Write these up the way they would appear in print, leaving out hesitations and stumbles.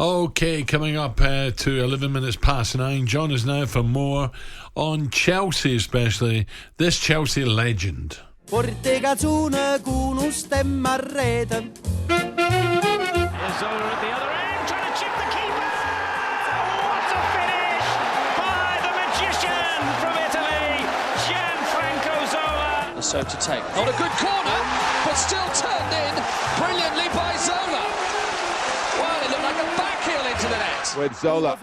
Okay, coming up to 11 minutes past 9. John is now for more on Chelsea, especially this Chelsea legend. Forte cazzone con un stemma a rete. Zola at the other end, trying to chip the keeper. What a finish by the magician from Italy, Gianfranco Zola. So to take, not a good corner, but still turned in brilliantly by Zola. Well, it looked like a back heel into the net. With Zola,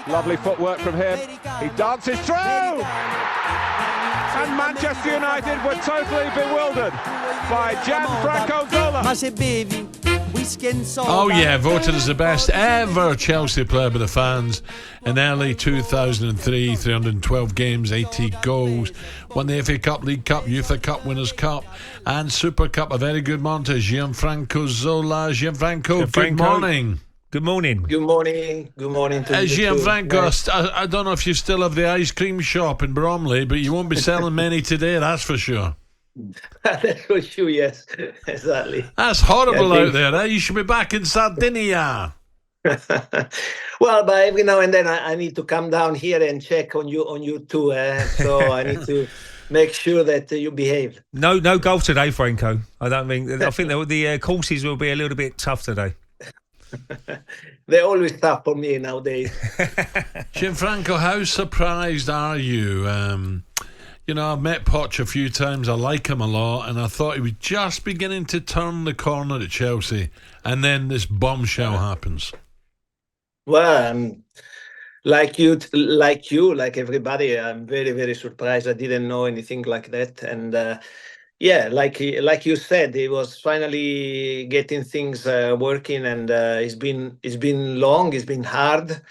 lovely footwork from him. He dances through. And Manchester United were totally bewildered by Gianfranco Zola. Ma se bevi whisky and soda. Oh yeah, voted as the best ever Chelsea player by the fans in early 2003. 312 games, 80 goals. Won the FA Cup, League Cup, UEFA Cup, Winners' Cup and Super Cup. A very good morning to Gianfranco Zola. Gianfranco, good morning. Good morning. Good morning. Good morning to you. Gianfranco, I don't know if you still have the ice cream shop in Bromley, but you won't be selling many today, that's for sure. That's for sure, yes. Exactly. That's horrible out there, eh? You should be back in Sardinia. Well, but every now and then I need to come down here and check on you too. So I need to make sure that you behave. No golf today, Franco. I think the courses will be a little bit tough today. They're always tough for me nowadays. Gianfranco, how surprised are you? I've met Poch a few times. I like him a lot, and I thought he was just beginning to turn the corner at Chelsea, and then this bombshell happens. Well, like everybody, I'm very, very surprised. I didn't know anything like that, and like you said, he was finally getting things working, and it's been long, it's been hard.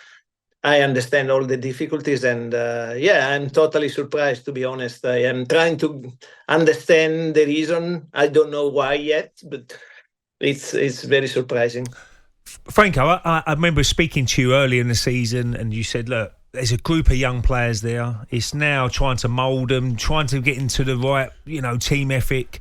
I understand all the difficulties, and I'm totally surprised, to be honest. I am trying to understand the reason. I don't know why yet, but it's very surprising. Franco, I remember speaking to you early in the season, and you said, look, there's a group of young players there. It's now trying to mould them, trying to get into the right, team ethic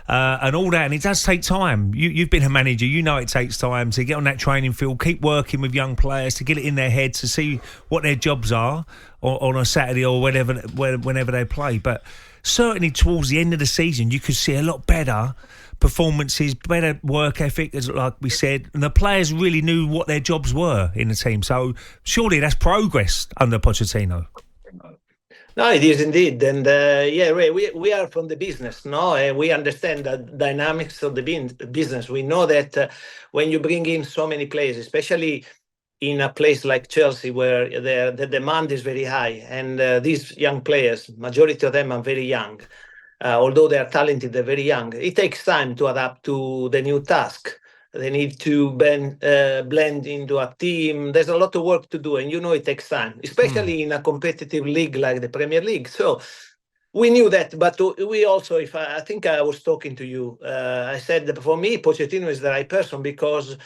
and all that. And it does take time. You've been a manager. You know it takes time to get on that training field, keep working with young players, to get it in their head, to see what their jobs are on a Saturday or whenever they play. But certainly towards the end of the season, you could see a lot better performances, better work ethic, as like we said, and the players really knew what their jobs were in the team. So surely that's progress under Pochettino. No, it is indeed, and we are from the business, no, and we understand the dynamics of the business. We know that when you bring in so many players, especially in a place like Chelsea, where the demand is very high, and these young players, majority of them are very young. Although they are talented, they're very young. It takes time to adapt to the new task. They need to blend into a team. There's a lot of work to do, and it takes time, especially in a competitive league like the Premier League. So we knew that, but we also, I think I was talking to you, I said that for me, Pochettino is the right person, because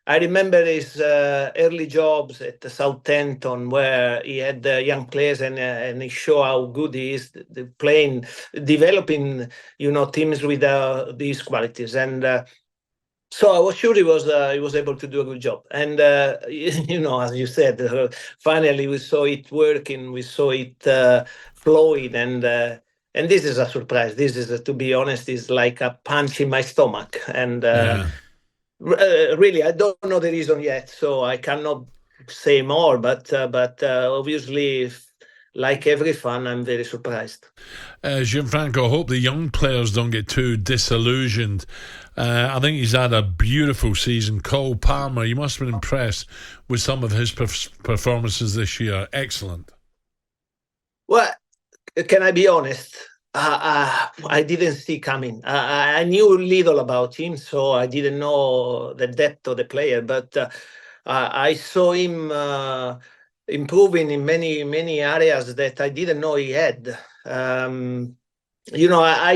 I remember his early jobs at Southampton, where he had young players and he showed how good he is playing, developing, teams with these qualities. And so I was sure he was able to do a good job. And, as you said, finally we saw it working, we saw it flowing, and this is a surprise. This is, to be honest, is like a punch in my stomach. And really, I don't know the reason yet, so I cannot say more. But obviously, like every fan, I'm very surprised. Gianfranco, I hope the young players don't get too disillusioned. I think he's had a beautiful season. Cole Palmer, you must have been impressed with some of his performances this year. Excellent. Well, can I be honest? I didn't see coming. I knew little about him, so I didn't know the depth of the player. But I saw him improving in many areas that I didn't know he had. I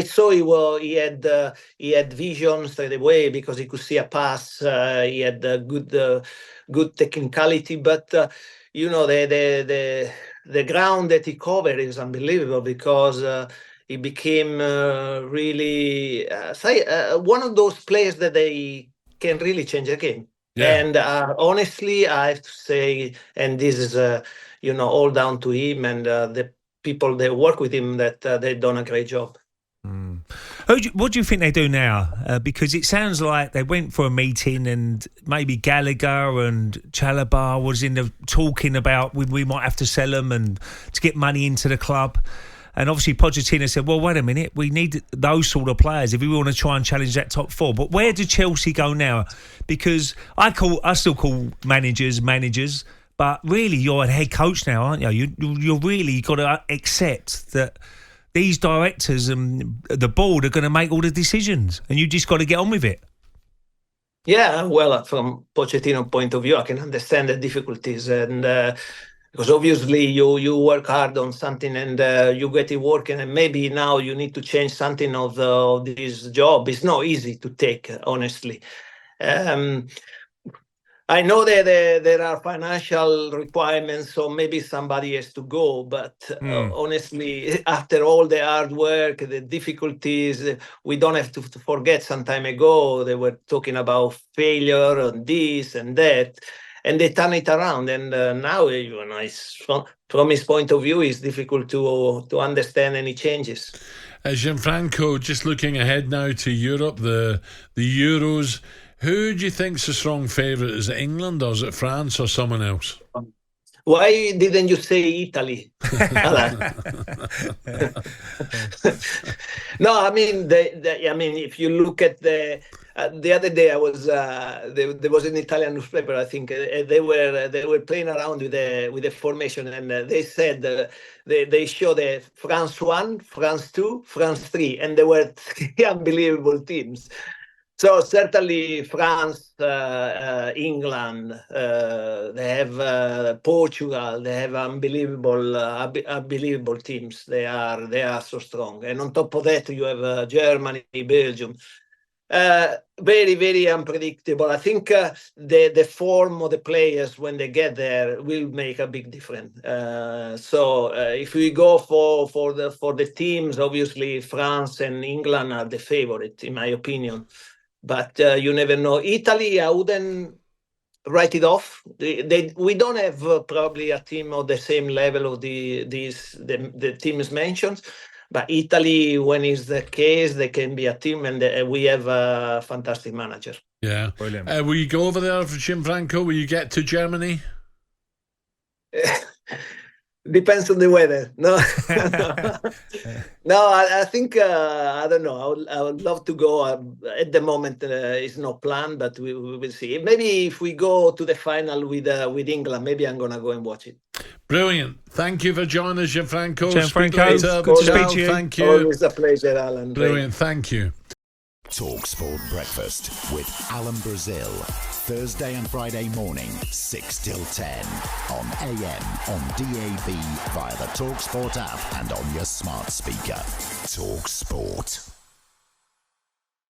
saw he had vision straight away, because he could see a pass. He had good technicality, but the ground that he covered is unbelievable, because he became really one of those players that they can really change a game. Yeah. And honestly, I have to say, and this is all down to him and the people that work with him, that they've done a great job. What do you think they do now? Because it sounds like they went for a meeting and maybe Gallagher and Chalobah was talking about we might have to sell them and to get money into the club. And obviously Pochettino said, well, wait a minute, we need those sort of players if we want to try and challenge that top four. But where do Chelsea go now? Because I still call managers, but really you're a head coach now, aren't you? You're really got to accept that these directors and the board are going to make all the decisions, and you just got to get on with it. Yeah, well, from Pochettino's point of view, I can understand the difficulties, and because obviously you work hard on something and you get it working, and maybe now you need to change something of this job. It's not easy to take, honestly. I know that there are financial requirements, so maybe somebody has to go. But honestly, after all the hard work, the difficulties, we don't have to forget some time ago, they were talking about failure and this and that, and they turn it around. And now, from his point of view, it's difficult to understand any changes. Gianfranco, just looking ahead now to Europe, the Euros. Who do you think's a strong favourite? Is it England or is it France or someone else? Why didn't you say Italy? No, I mean, if you look at the other day, I was there was an Italian newspaper. I think they were playing around with the formation, and they said they showed the France 1, France 2, France 3, and there were three unbelievable teams. So certainly France, England, they have Portugal. They have unbelievable teams. They are so strong. And on top of that, you have Germany, Belgium. Very, very unpredictable. I think the form of the players when they get there will make a big difference. So if we go for the teams, obviously France and England are the favorite, in my opinion. But you never know. Italy, I wouldn't write it off. We don't have probably a team of the same level of the teams mentioned. But Italy, when it's the case, they can be a team, and we have a fantastic manager. Yeah. Brilliant. Will you go over there for Gianfranco? Will you get to Germany? Depends on the weather. No, no. I think I don't know. I would love to go. At the moment, it's no plan, but we will see. Maybe if we go to the final with England, maybe I'm gonna go and watch it. Brilliant. Thank you for joining us, Gianfranco. Gianfranco, good to speak to you. Thank you. Always a pleasure, Alan. Brilliant. Thank you. talkSPORT Breakfast with Alan Brazil. Thursday and Friday morning, 6 till 10. On AM, on DAB, via the talkSPORT app and on your smart speaker. talkSPORT.